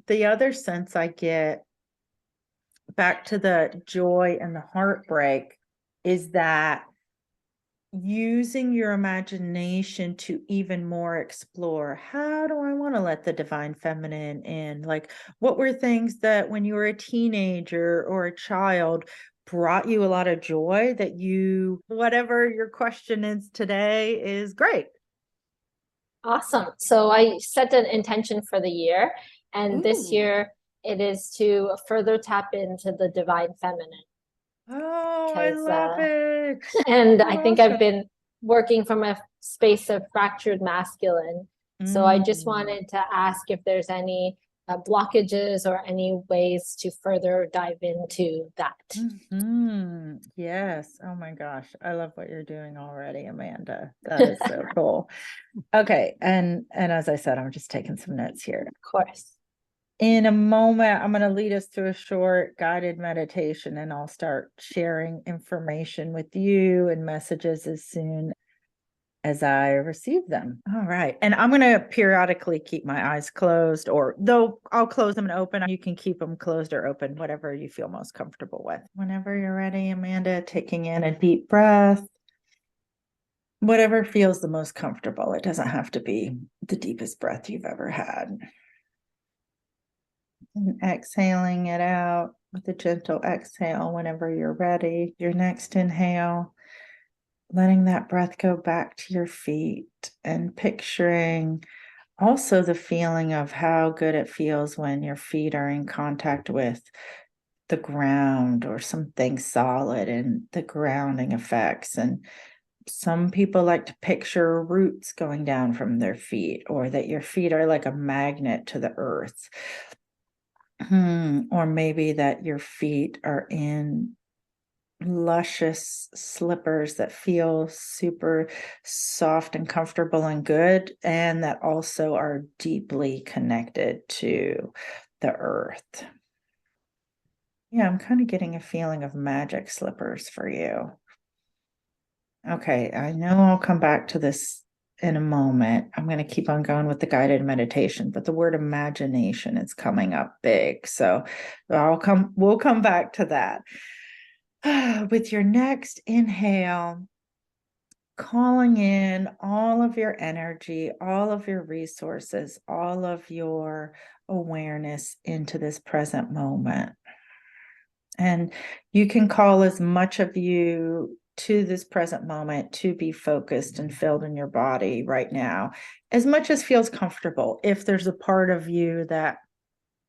the other sense I get, back to the joy and the heartbreak, is that using your imagination to even more explore, how do I want to let the divine feminine in? Like, what were things that when you were a teenager or a child brought you a lot of joy that you, whatever your question is today, is great. Awesome. So I set an intention for the year, and this Ooh. year it is to further tap into the divine feminine. Oh, I Because, love it. and So I think I've awesome. been working from a space of fractured masculine. So I just Mm. wanted to ask if there's any blockages or any ways to further dive into that. Yes. Oh my gosh. I love what you're doing already, Amanda. That is so cool. Okay. And as I said, I'm just taking some notes here. Of course. In a moment, I'm going to lead us through a short guided meditation and I'll start sharing information with you and messages as soon as I receive them. All right. And I'm going to periodically keep my eyes closed, or though I'll close them and open, you can keep them closed or open, whatever you feel most comfortable with. Whenever you're ready, Amanda, taking in a deep breath, whatever feels the most comfortable. It doesn't have to be the deepest breath you've ever had. And exhaling it out with a gentle exhale whenever you're ready. Your next inhale, letting that breath go back to your feet and picturing also the feeling of how good it feels when your feet are in contact with the ground or something solid, and the grounding effects. And some people like to picture roots going down from their feet, or that your feet are like a magnet to the earth. Or maybe that your feet are in luscious slippers that feel super soft and comfortable and good, and that also are deeply connected to the earth. Yeah, I'm kind of getting a feeling of magic slippers for you. Okay, I know I'll come back to this in a moment. I'm going to keep on going with the guided meditation, but the word imagination is coming up big. So we'll come back to that. With your next inhale, calling in all of your energy, all of your resources, all of your awareness into this present moment. And you can call as much of you to this present moment to be focused and filled in your body right now, as much as feels comfortable. If there's a part of you that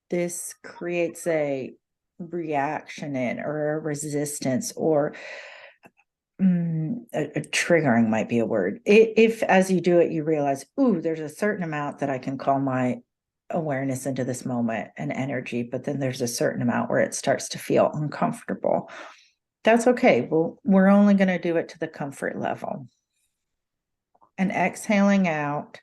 this creates a reaction in, or a resistance, or a triggering might be a word. If as you do it, you realize, ooh, there's a certain amount that I can call my awareness into this moment and energy, but then there's a certain amount where it starts to feel uncomfortable. That's okay. Well, we're only going to do it to the comfort level. And exhaling out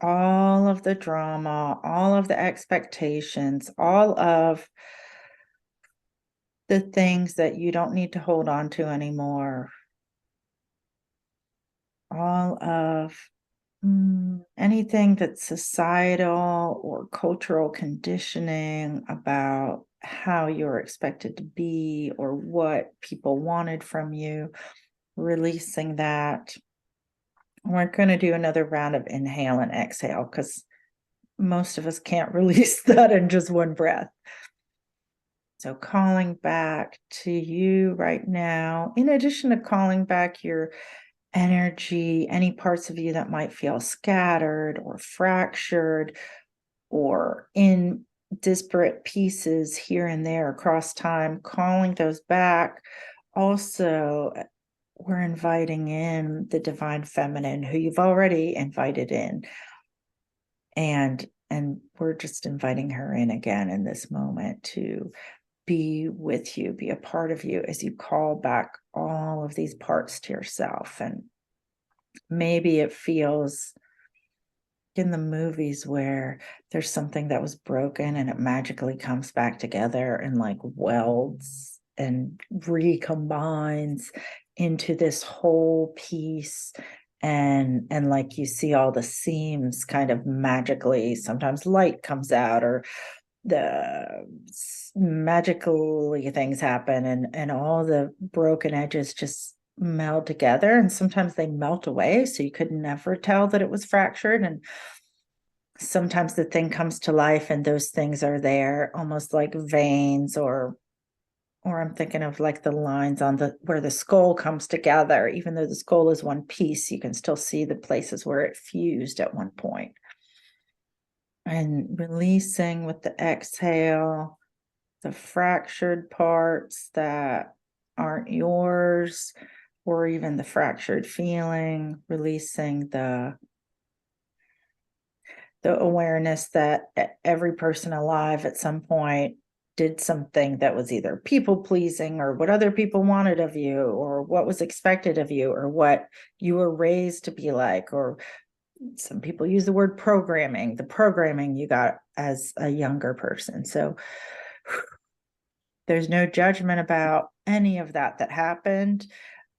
all of the drama, all of the expectations, all of the things that you don't need to hold on to anymore, all of anything that's societal or cultural conditioning about how you're expected to be or what people wanted from you, releasing that. We're going to do another round of inhale and exhale because most of us can't release that in just one breath. So calling back to you right now, in addition to calling back your energy, any parts of you that might feel scattered or fractured or in disparate pieces here and there across time, calling those back. Also, we're inviting in the divine feminine who you've already invited in. And we're just inviting her in again in this moment to be with you, be a part of you as you call back all of these parts to yourself. And maybe it feels in the movies where there's something that was broken and it magically comes back together and like welds and recombines into this whole piece. and like you see all the seams kind of magically, sometimes light comes out, or the magically things happen, and all the broken edges just meld together, and sometimes they melt away so you could never tell that it was fractured, and sometimes the thing comes to life and those things are there almost like veins, or I'm thinking of like the lines on the where the skull comes together. Even though the skull is one piece, you can still see the places where it fused at one point. And releasing with the exhale the fractured parts that aren't yours, or even the fractured feeling, releasing the awareness that every person alive at some point did something that was either people pleasing, or what other people wanted of you, or what was expected of you, or what you were raised to be like, or some people use the word programming, the programming you got as a younger person. So there's no judgment about any of that happened,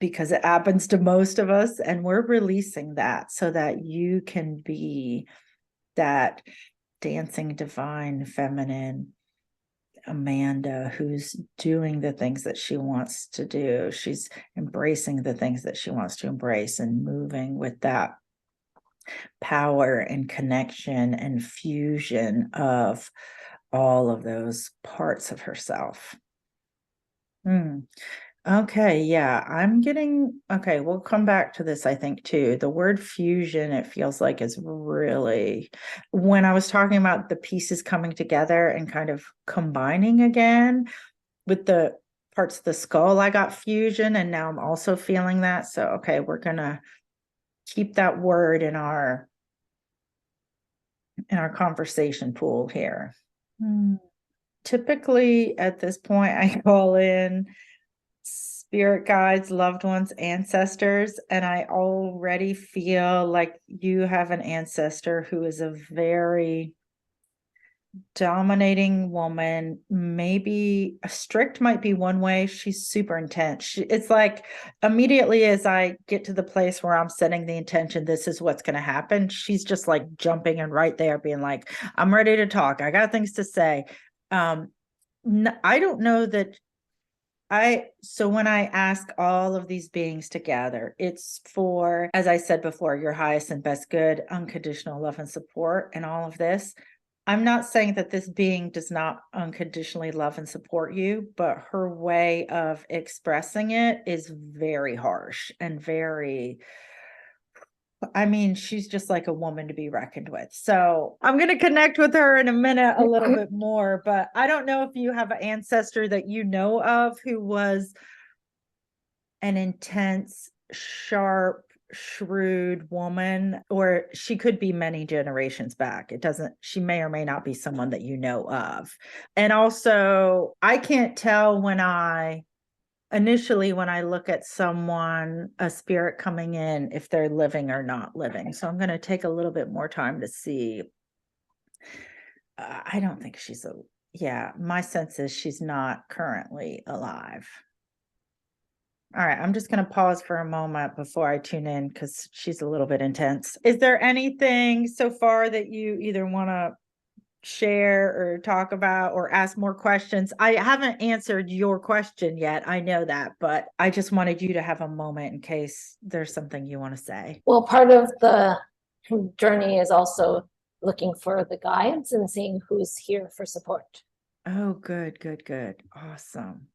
because it happens to most of us, and we're releasing that so that you can be that dancing divine feminine Amanda who's doing the things that she wants to do. She's embracing the things that she wants to embrace and moving with that power and connection and fusion of all of those parts of herself. Okay, yeah, I'm getting okay. We'll come back to this, I think, too. The word fusion, it feels like, is really when I was talking about the pieces coming together and kind of combining again with the parts of the skull, I got fusion, and now I'm also feeling that. So, okay, we're gonna keep that word in our conversation pool here. Typically, at this point, I call in spirit guides, loved ones, ancestors, and I already feel like you have an ancestor who is a very dominating woman. Maybe a strict might be one way. She's super intense. It's like immediately as I get to the place where I'm setting the intention, this is what's going to happen, she's just like jumping and right there being like, I'm ready to talk. I got things to say. I don't know that so when I ask all of these beings to gather, it's for, as I said before, your highest and best good, unconditional love and support, and all of this. I'm not saying that this being does not unconditionally love and support you, but her way of expressing it is very harsh and very, I mean, she's just like a woman to be reckoned with. So I'm going to connect with her in a minute a little bit more, but I don't know if you have an ancestor that you know of who was an intense, sharp, shrewd woman, or she could be many generations back. It doesn't, she may or may not be someone that you know of. And also, I can't tell initially when I look at someone, a spirit coming in, if they're living or not living. So I'm going to take a little bit more time to see. I don't think yeah, my sense is she's not currently alive. All right, I'm just going to pause for a moment before I tune in because she's a little bit intense. Is there anything so far that you either want to share or talk about or ask more questions? I haven't answered your question yet. I know that, but I just wanted you to have a moment in case there's something you want to say. Well, part of the journey is also looking for the guides and seeing who's here for support. Oh, good, good, good. Awesome.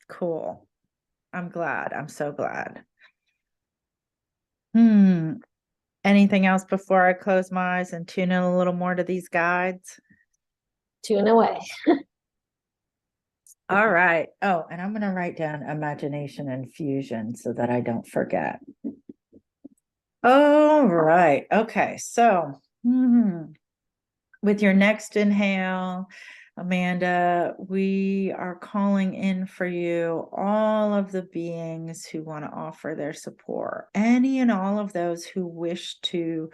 Cool. I'm glad. I'm so glad. Anything else before I close my eyes and tune in a little more to these guides? Tune away. All right. Oh, and I'm going to write down imagination and fusion so that I don't forget. All right. Okay. So, with your next inhale, Amanda, we are calling in for you all of the beings who want to offer their support, any and all of those who wish to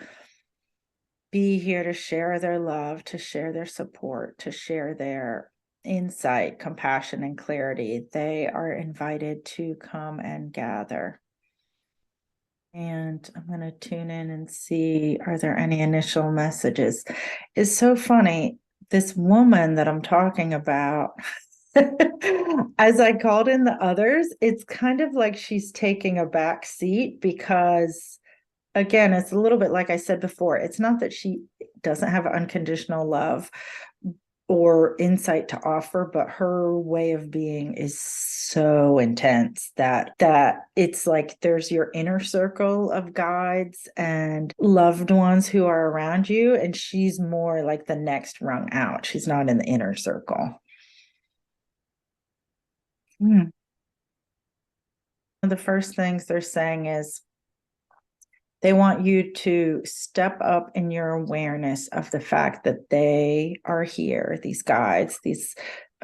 be here to share their love, to share their support, to share their insight, compassion, and clarity. They are invited to come and gather. And I'm going to tune in and see, are there any initial messages? It's so funny. This woman that I'm talking about, as I called in the others, it's kind of like she's taking a back seat because, again, it's a little bit like I said before, it's not that she doesn't have unconditional love or insight to offer, but her way of being is so intense that it's like there's your inner circle of guides and loved ones who are around you, and she's more like the next rung out. She's not in the inner circle. Hmm. One of the first things they're saying is they want you to step up in your awareness of the fact that they are here, these guides, these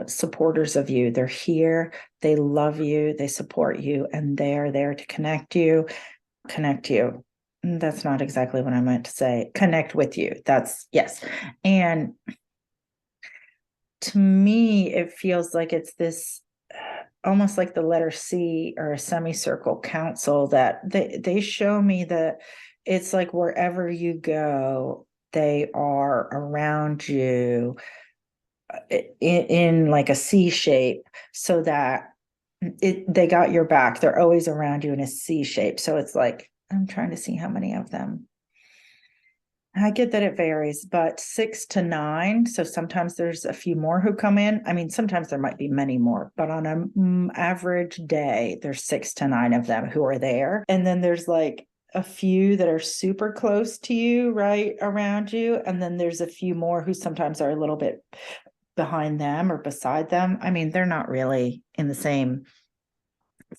supporters of you. They're here, they love you, they support you, and they're there to connect you. Connect you. That's not exactly what I meant to say. Connect with you. That's yes. And to me, it feels like it's this almost like the letter C or a semicircle council that they show me that it's like wherever you go, they are around you in like a C shape so that they got your back. They're always around you in a C shape. So it's like, I'm trying to see how many of them. I get that it varies, but 6 to 9. So sometimes there's a few more who come in. I mean, sometimes there might be many more, but on an average day, there's 6 to 9 of them who are there. And then there's like a few that are super close to you, right around you. And then there's a few more who sometimes are a little bit behind them or beside them. I mean, they're not really in the same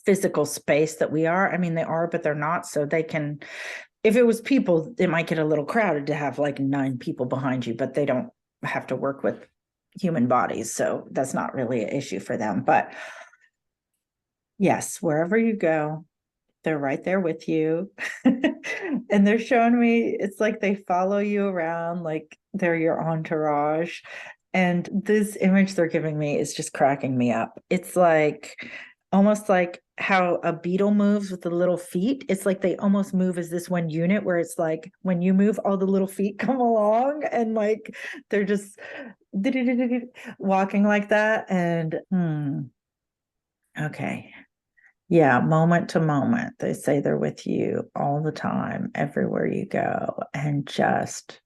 physical space that we are. I mean, they are, but they're not. So they can, if it was people, it might get a little crowded to have like 9 people behind you, but they don't have to work with human bodies. So that's not really an issue for them. But yes, wherever you go, they're right there with you. And they're showing me it's like they follow you around, like they're your entourage. And this image they're giving me is just cracking me up. It's like almost like how a beetle moves with the little feet. It's like they almost move as this one unit where it's like when you move, all the little feet come along and like they're just walking like that. And okay. Yeah, moment to moment. They say they're with you all the time, everywhere you go. And just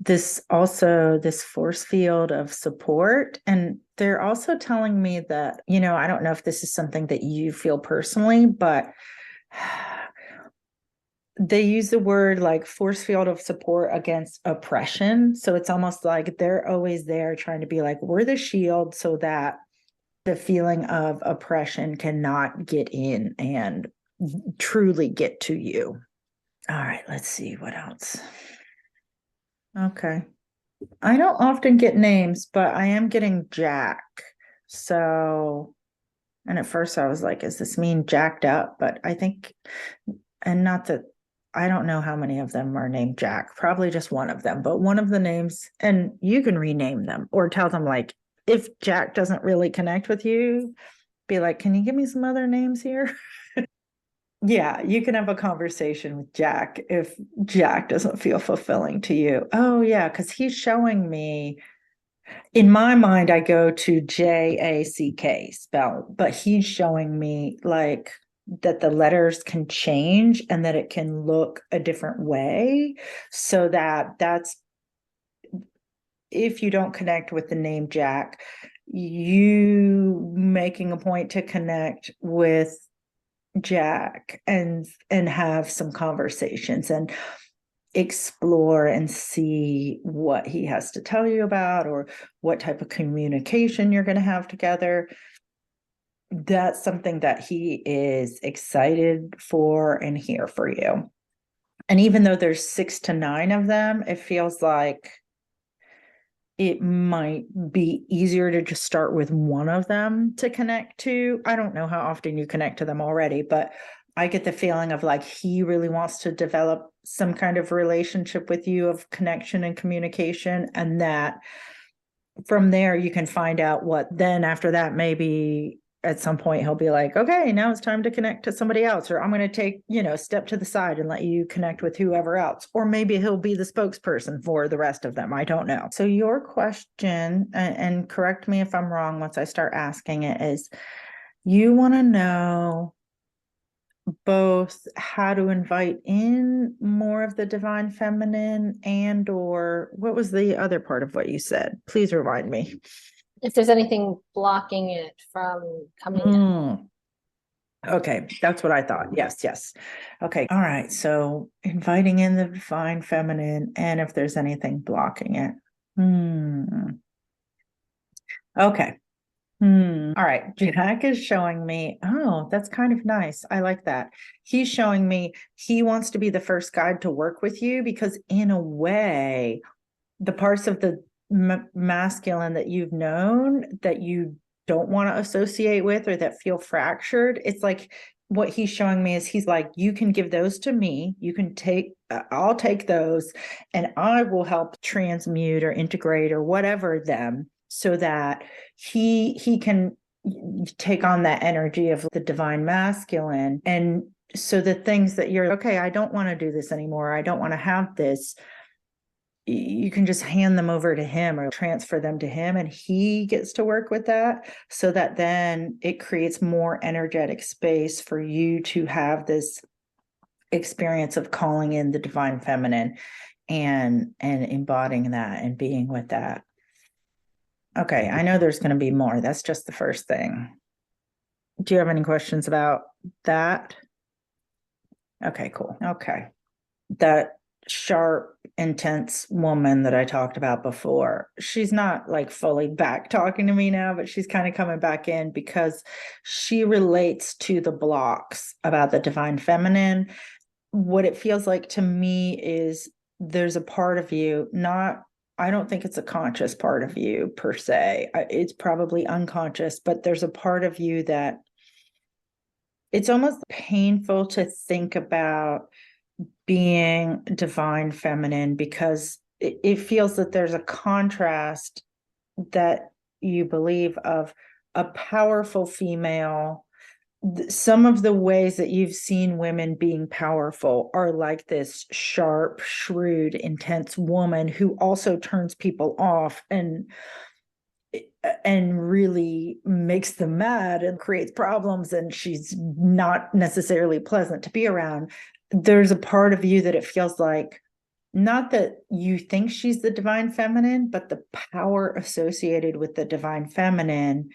this force field of support. And they're also telling me that, I don't know if this is something that you feel personally, but they use the word like force field of support against oppression. So it's almost like they're always there trying to be like, we're the shield so that the feeling of oppression cannot get in and truly get to you. All right, let's see what else. Okay. I don't often get names, but I am getting Jack. So, and at first I was like, does this mean jacked up? But I think, and not that I don't know how many of them are named Jack, probably just one of them, but one of the names, and you can rename them or tell them, like, if Jack doesn't really connect with you, be like, can you give me some other names here? Yeah, you can have a conversation with Jack if Jack doesn't feel fulfilling to you. Oh, yeah, because he's showing me, in my mind, I go to JACK spell, but he's showing me like that the letters can change and that it can look a different way. So that's if you don't connect with the name Jack, you making a point to connect with Jack and have some conversations and explore and see what he has to tell you about or what type of communication you're going to have together. That's something that he is excited for and here for you. And even though there's 6 to 9 of them, it feels like it might be easier to just start with one of them to connect to. I don't know how often you connect to them already, but I get the feeling of like he really wants to develop some kind of relationship with you of connection and communication. And that from there, you can find out what then after that, maybe at some point he'll be like, okay, now it's time to connect to somebody else, or I'm going to take, step to the side and let you connect with whoever else. Or maybe he'll be the spokesperson for the rest of them. I don't know. So your question, and correct me if I'm wrong once I start asking it, is you want to know both how to invite in more of the divine feminine, and or what was the other part of what you said? Please remind me. If there's anything blocking it from coming in. Mm. Okay, that's what I thought. Yes, yes. Okay, all right. So inviting in the divine feminine, and if there's anything blocking it. Okay. All right. Jack is showing me. Oh, that's kind of nice. I like that. He's showing me he wants to be the first guide to work with you, because in a way, the parts of the masculine that you've known that you don't want to associate with, or that feel fractured, it's like what he's showing me is he's like, you can give those to me. You can take, I'll take those, and I will help transmute or integrate or whatever them, so that he can take on that energy of the divine masculine. And so the things that you're okay, I don't want to do this anymore, I don't want to have this, you can just hand them over to him or transfer them to him, and he gets to work with that, so that then it creates more energetic space for you to have this experience of calling in the divine feminine and embodying that and being with that. Okay, I know there's going to be more. That's just the first thing. Do you have any questions about that? Okay, cool. Okay. That sharp, intense woman that I talked about before, she's not like fully back talking to me now, but she's kind of coming back in because she relates to the blocks about the divine feminine. What it feels like to me is there's a part of you, not, I don't think it's a conscious part of you per se. It's probably unconscious, but there's a part of you that it's almost painful to think about being divine feminine, because it feels that there's a contrast that you believe of a powerful female. Some of the ways that you've seen women being powerful are like this sharp, shrewd, intense woman who also turns people off and really makes them mad and creates problems, and she's not necessarily pleasant to be around. There's a part of you that it feels like, not that you think she's the divine feminine, but the power associated with the divine feminine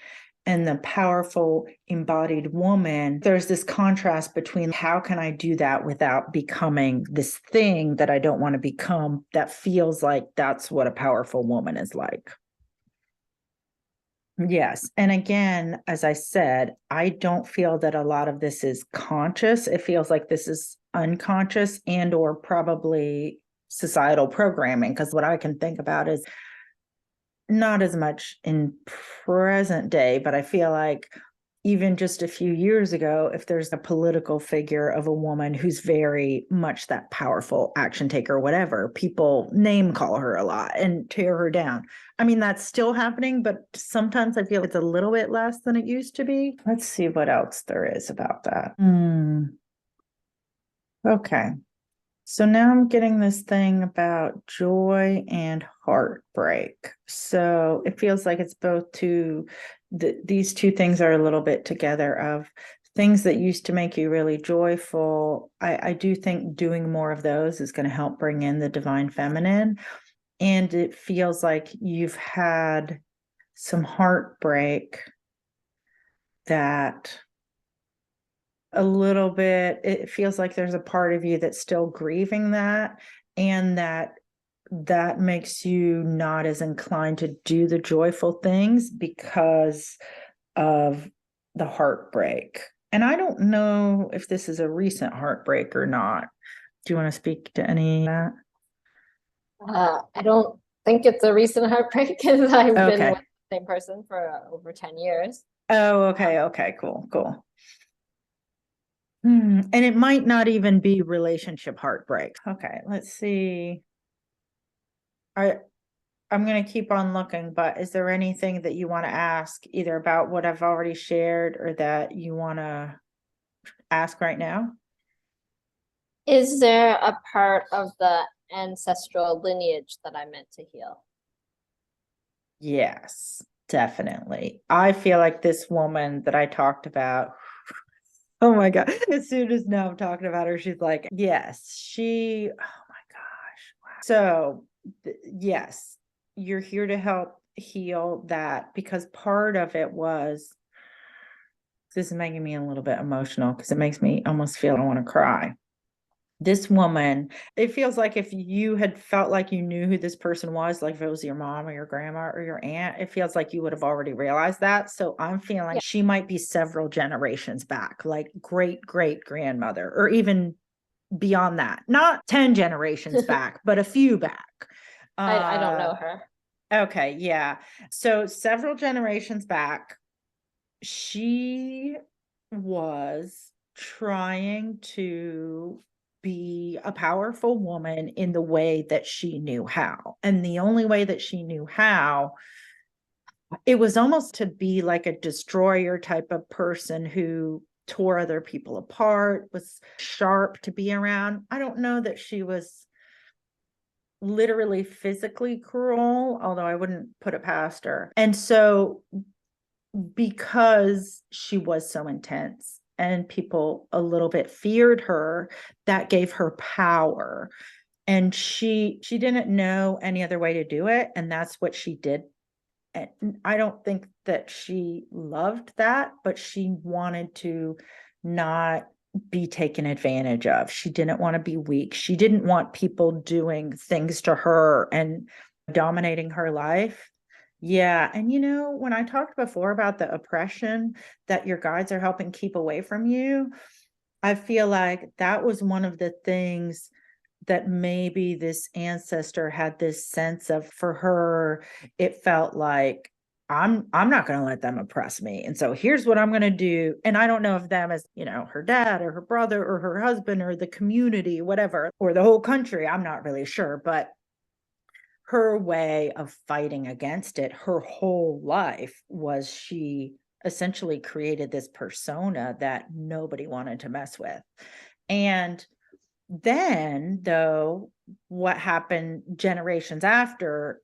and the powerful embodied woman, there's this contrast between how can I do that without becoming this thing that I don't want to become, that feels like that's what a powerful woman is like. Yes. And again, as I said, I don't feel that a lot of this is conscious. It feels like this is unconscious and or probably societal programming, because what I can think about is not as much in present day, but I feel like even just a few years ago, if there's a political figure of a woman who's very much that powerful action taker, whatever, people name call her a lot and tear her down. I mean, that's still happening, but sometimes I feel it's a little bit less than it used to be. Let's see what else there is about that. Okay. So now I'm getting this thing about joy and heartbreak. So it feels like it's both two, these two things are a little bit together, of things that used to make you really joyful. I do think doing more of those is going to help bring in the divine feminine. And it feels like you've had some heartbreak that a little bit, it feels like there's a part of you that's still grieving that, and that makes you not as inclined to do the joyful things because of the heartbreak. And I don't know if this is a recent heartbreak or not. Do you want to speak to any of that? I don't think it's a recent heartbreak because I've been Okay. with the same person for over 10 years. Oh, okay. Okay, cool, cool. And it might not even be relationship heartbreak. Okay, let's see. I'm going to keep on looking, but is there anything that you want to ask either about what I've already shared or that you want to ask right now? Is there a part of the ancestral lineage that I meant to heal? Yes, definitely. I feel like this woman that I talked about, oh my God, as soon as now I'm talking about her, she's like, yes, oh my gosh. Wow. So, yes, you're here to help heal that because part of it was, this is making me a little bit emotional because it makes me almost feel I want to cry. This woman, it feels like if you had felt like you knew who this person was, like if it was your mom or your grandma or your aunt, it feels like you would have already realized that. So I'm feeling Yeah. she might be several generations back, like great grandmother, or even beyond that, not 10 generations back, but a few back. I don't Uh, know her. okay, yeah. So several generations back, she was trying to be a powerful woman in the way that she knew how. And the only way that she knew how, it was almost to be like a destroyer type of person who tore other people apart, was sharp to be around. I don't know that she was literally physically cruel, although I wouldn't put it past her. And so because she was so intense and people a little bit feared her, that gave her power, and she didn't know any other way to do it, and that's what she did. And I don't think that she loved that, but she wanted to not be taken advantage of. She didn't want to be weak. She didn't want people doing things to her and dominating her life. Yeah. And when I talked before about the oppression that your guides are helping keep away from you, I feel like that was one of the things that maybe this ancestor had this sense of. For her, it felt like I'm not going to let them oppress me. And so here's what I'm going to do. And I don't know if them as, her dad or her brother or her husband or the community, whatever, or the whole country, I'm not really sure, but her way of fighting against it her whole life was she essentially created this persona that nobody wanted to mess with. And then, though, what happened generations after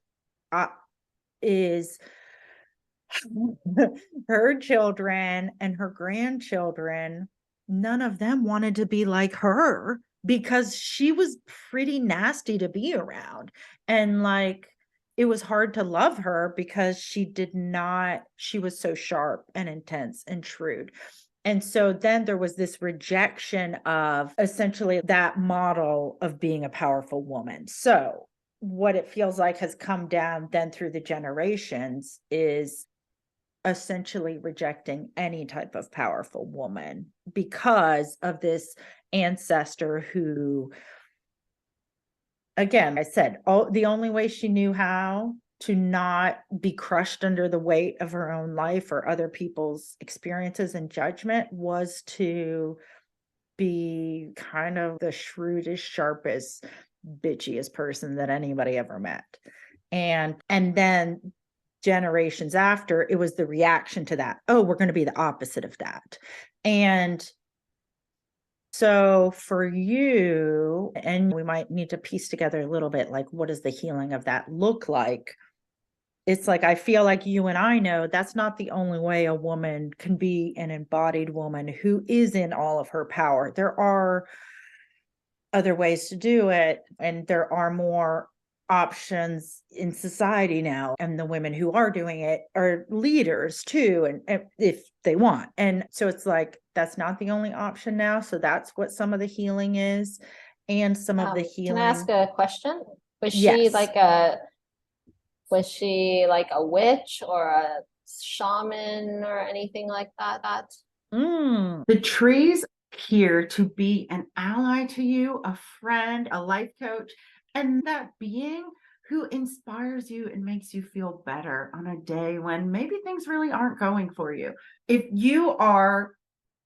uh, is her children and her grandchildren, none of them wanted to be like her because she was pretty nasty to be around. And like, it was hard to love her because she was so sharp and intense and shrewd. And so then there was this rejection of essentially that model of being a powerful woman. So what it feels like has come down then through the generations is essentially rejecting any type of powerful woman because of this ancestor who, again, I said, the only way she knew how to not be crushed under the weight of her own life or other people's experiences and judgment was to be kind of the shrewdest, sharpest, bitchiest person that anybody ever met. And then generations after, it was the reaction to that. Oh, we're going to be the opposite of that. And so for you, and we might need to piece together a little bit, like, what does the healing of that look like? It's like, I feel like you and I know that's not the only way a woman can be an embodied woman who is in all of her power. There are other ways to do it, and there are more options in society now, and the women who are doing it are leaders too, and if they want. And so it's like that's not the only option now, so that's what some of the healing is. And some of the Can I ask healing. a question? Was she Yes. like a was she like a witch or a shaman or anything like that? The trees here to be an ally to you, a friend, a life coach, and that being who inspires you and makes you feel better on a day when maybe things really aren't going for you. If you are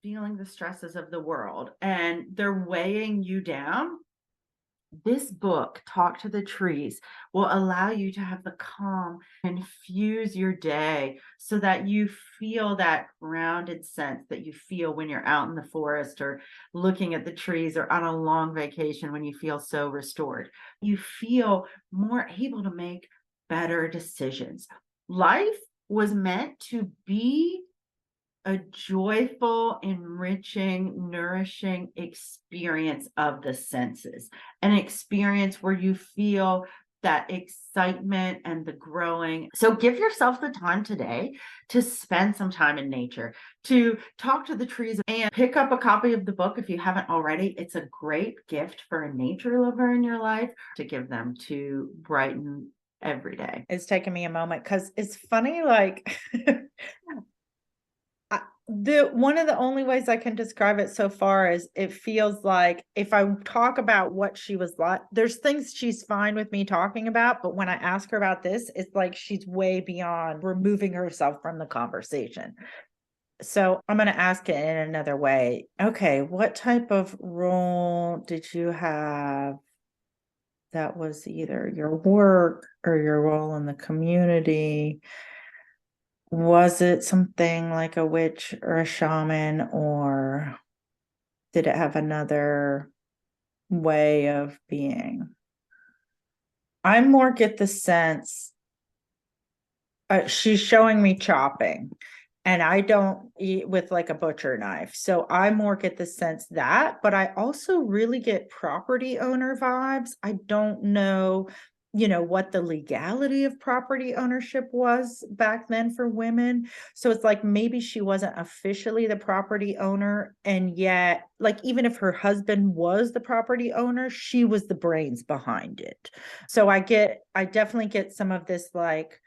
feeling the stresses of the world and they're weighing you down, This book, Talk to the Trees, will allow you to have the calm infuse your day so that you feel that grounded sense that you feel when you're out in the forest or looking at the trees or on a long vacation when you feel so restored. You feel more able to make better decisions. Life was meant to be a joyful, enriching, nourishing experience of the senses, an experience where you feel that excitement and the growing. So give yourself the time today to spend some time in nature, to talk to the trees and pick up a copy of the book if you haven't already. It's a great gift for a nature lover in your life to give them to brighten every day. It's taken me a moment because it's funny, like the one of the only ways I can describe it so far is it feels like if I talk about what she was like, there's things she's fine with me talking about, but when I ask her about this, it's like she's way beyond removing herself from the conversation. So I'm going to ask it in another way. Okay, what type of role did you have that was either your work or your role in the community? Was it something like a witch or a shaman, or did it have another way of being? I more get the sense she's showing me chopping, and I don't eat with like a butcher knife. So I more get the sense that, but I also really get property owner vibes. I don't know, what the legality of property ownership was back then for women. So it's like maybe she wasn't officially the property owner. And yet, like, even if her husband was the property owner, she was the brains behind it. So I definitely get some of this like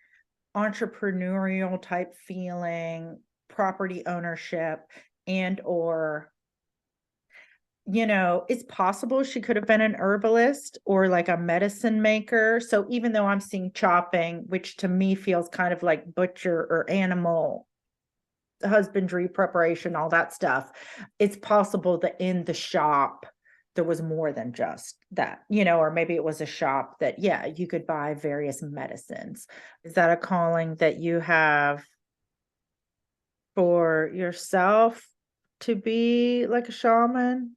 entrepreneurial type feeling, property ownership, and or it's possible she could have been an herbalist or like a medicine maker. So even though I'm seeing chopping, which to me feels kind of like butcher or animal husbandry preparation, all that stuff, it's possible that in the shop there was more than just that, or maybe it was a shop that, yeah, you could buy various medicines. Is that a calling that you have for yourself to be like a shaman?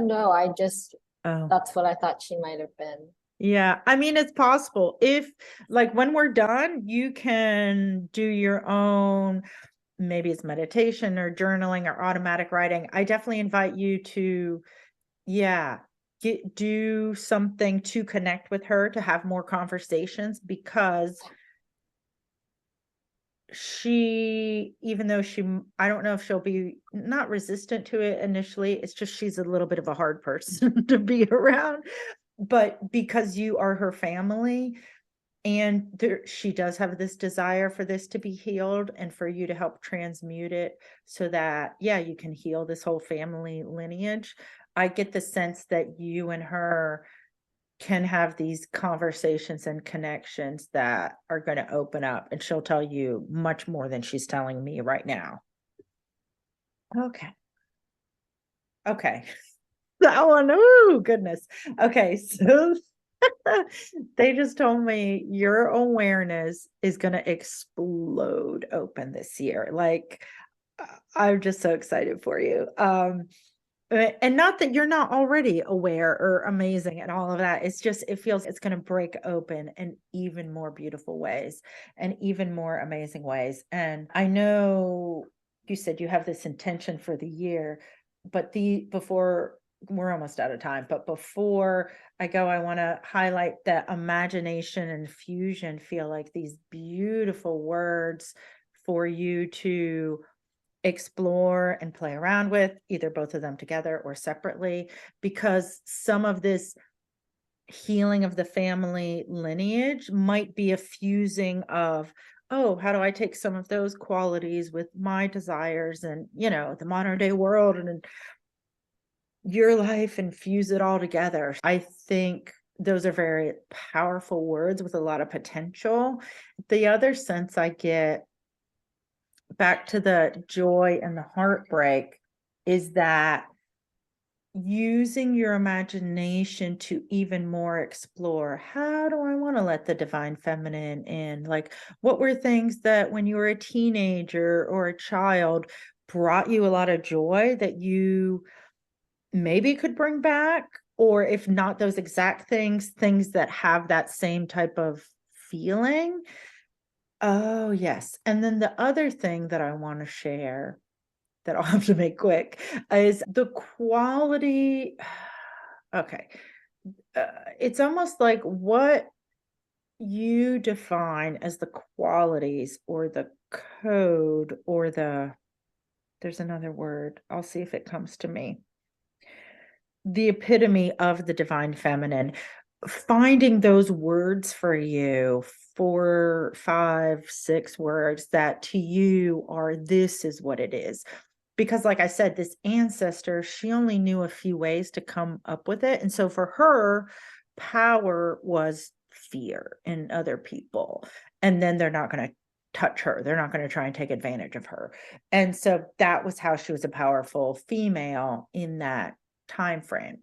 No, I just, Oh, that's what I thought she might have been. yeah. I mean, it's possible. If, like, when we're done, you can do your own, maybe it's meditation or journaling or automatic writing. I definitely invite you to, yeah, do something to connect with her, to have more conversations, because even though I don't know if she'll be not resistant to it initially, it's just she's a little bit of a hard person to be around. But because you are her family, and she does have this desire for this to be healed and for you to help transmute it so that, yeah, you can heal this whole family lineage. I get the sense that you and her can have these conversations and connections that are going to open up, and she'll tell you much more than she's telling me right now. Okay. Okay. That one, oh goodness. Okay, so they just told me your awareness is going to explode open this year. Like, I'm just so excited for you. And not that you're not already aware or amazing and all of that. It's just, it feels it's going to break open in even more beautiful ways and even more amazing ways. And I know you said you have this intention for the year, but before we're almost out of time, but before I go, I want to highlight that imagination and fusion feel like these beautiful words for you to explore and play around with, either both of them together or separately, because some of this healing of the family lineage might be a fusing of, oh, how do I take some of those qualities with my desires and, the modern day world and your life, and fuse it all together. I think those are very powerful words with a lot of potential. The other sense I get, back to the joy and the heartbreak, is that using your imagination to even more explore, how do I want to let the divine feminine in? Like, what were things that when you were a teenager or a child brought you a lot of joy that you maybe could bring back? Or if not those exact things, things that have that same type of feeling. Oh, yes. And then the other thing that I want to share that I'll have to make quick is the quality. Okay. It's almost like what you define as the qualities or the code or there's another word. I'll see if it comes to me. The epitome of the divine feminine, finding those words for you, 4, 5, 6 words that to you are, this is what it is. Because like I said, this ancestor, she only knew a few ways to come up with it. And so for her, power was fear in other people. And then they're not going to touch her. They're not going to try and take advantage of her. And so that was how she was a powerful female in that time frame.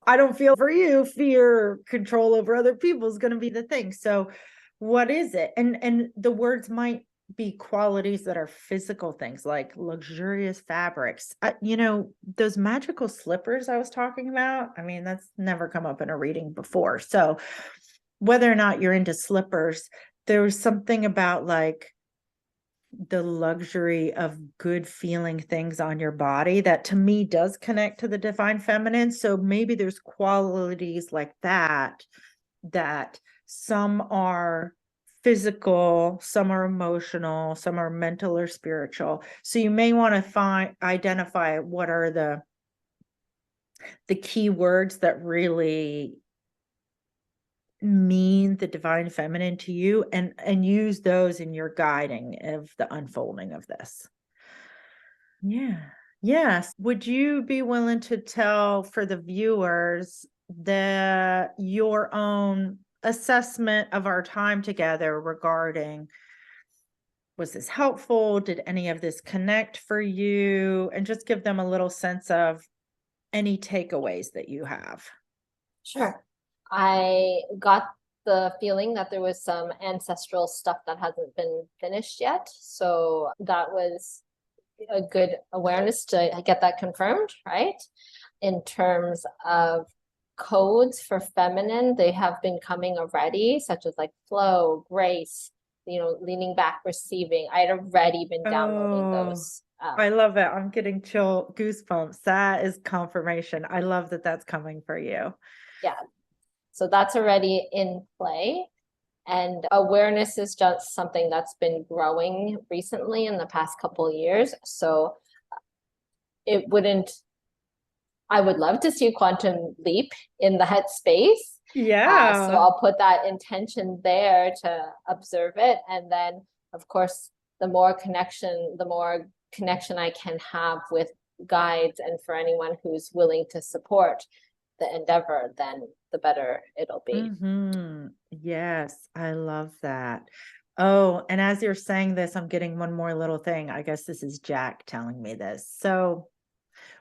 I don't feel for you, fear, control over other people is going to be the thing. So what is it? And the words might be qualities that are physical things like luxurious fabrics. Those magical slippers I was talking about, I mean, that's never come up in a reading before. So whether or not you're into slippers, there's something about like the luxury of good feeling things on your body that to me does connect to the divine feminine. So maybe there's qualities like that some are physical, some are emotional, some are mental or spiritual. So you may want to identify what are the key words that really mean the divine feminine to you, and use those in your guiding of the unfolding of this. Yeah. Yes. Would you be willing to tell for the viewers your own assessment of our time together regarding, was this helpful? Did any of this connect for you? And just give them a little sense of any takeaways that you have. Sure. I got the feeling that there was some ancestral stuff that hasn't been finished yet. So that was a good awareness to get that confirmed, right? In terms of codes for feminine, they have been coming already, such as like flow, grace, leaning back, receiving. I had already been downloading those. I love it. I'm getting goosebumps. That is confirmation. I love that that's coming for you. Yeah. So that's already in play. And awareness is just something that's been growing recently in the past couple of years. So I would love to see a quantum leap in that space. Yeah. So I'll put that intention there to observe it. And then, of course, the more connection I can have with guides and for anyone who's willing to support the endeavor, then the better it'll be. Yes, I love that. Oh, and as you're saying this, I'm getting one more little thing. I guess this is Jack telling me this. So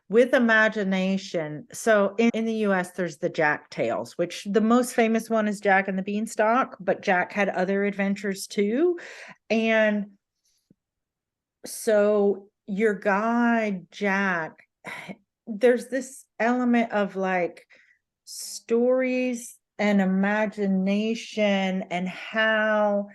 with imagination, so in the US, there's the Jack tales, which the most famous one is Jack and the Beanstalk, but Jack had other adventures too. And so your guide, Jack, there's this element of like stories and imagination and how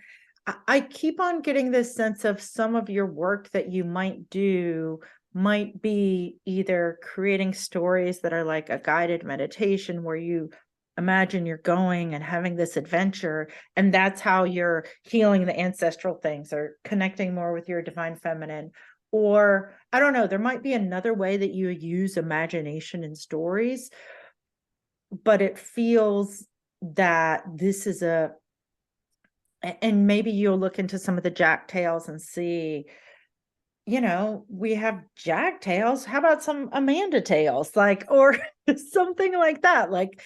I keep on getting this sense of some of your work that you might do might be either creating stories that are like a guided meditation where you imagine you're going and having this adventure, and that's how you're healing the ancestral things or connecting more with your divine feminine. Or I don't know, there might be another way that you use imagination in stories, but it feels that this is and maybe you'll look into some of the Jack tales and see, we have Jack tales. How about some Amanda tales? Like, or something like that. Like,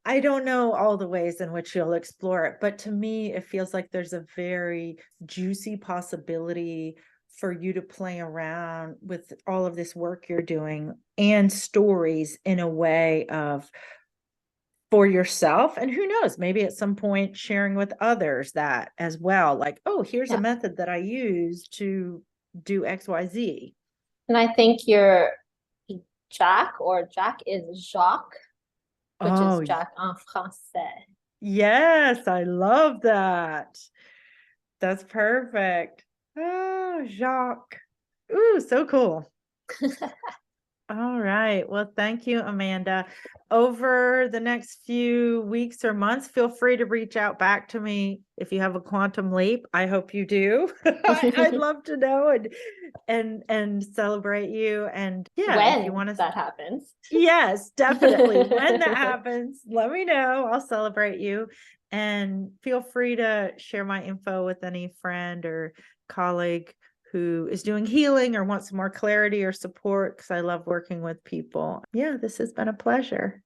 I don't know all the ways in which you'll explore it, but to me, it feels like there's a very juicy possibility for you to play around with all of this work you're doing and stories in a way of for yourself. And who knows, maybe at some point sharing with others that as well, like, oh, here's a Yeah. method that I use to do XYZ. And I think your Jack is Jacques, which is Oh, Jack en français. yes, I love that. That's perfect. Oh, Jacques. Ooh, so cool. All right. Well, thank you, Amanda. Over the next few weeks or months, feel free to reach out back to me if you have a quantum leap. I hope you do. I'd love to know and celebrate you. And yeah, if you When want to, that happens. yes, definitely. When that happens, let me know. I'll celebrate you. And feel free to share my info with any friend or colleague who is doing healing or wants more clarity or support, because I love working with people. Yeah, this has been a pleasure.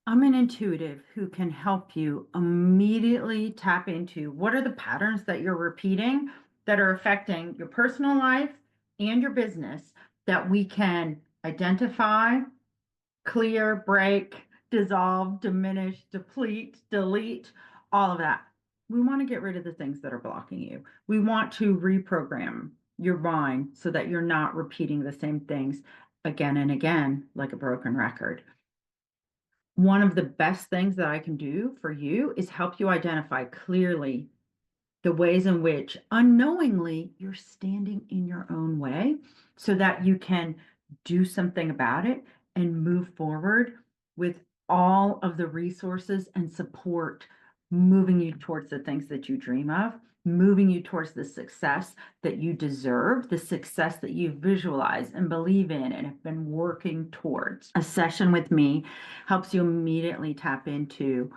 I'm an intuitive who can help you immediately tap into what are the patterns that you're repeating that are affecting your personal life and your business that we can identify, clear, break, dissolve, diminish, deplete, delete, all of that. We want to get rid of the things that are blocking you. We want to reprogram your mind so that you're not repeating the same things again and again like a broken record. One of the best things that I can do for you is help you identify clearly the ways in which unknowingly you're standing in your own way so that you can do something about it and move forward with all of the resources and support moving you towards the things that you dream of, moving you towards the success that you deserve, the success that you visualize and believe in and have been working towards. A session with me helps you immediately tap into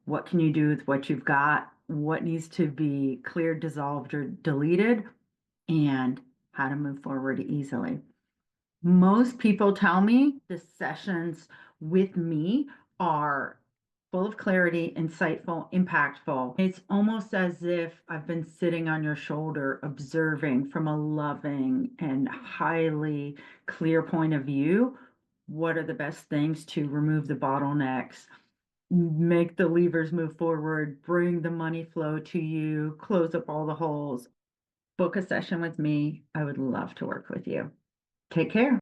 what can you do with what you've got, what needs to be cleared, dissolved, or deleted, and how to move forward easily. Most people tell me the sessions with me are full of clarity, insightful, impactful. It's almost as if I've been sitting on your shoulder, observing from a loving and highly clear point of view. What are the best things to remove the bottlenecks, make the levers move forward, bring the money flow to you, close up all the holes? Book a session with me. I would love to work with you. Take care.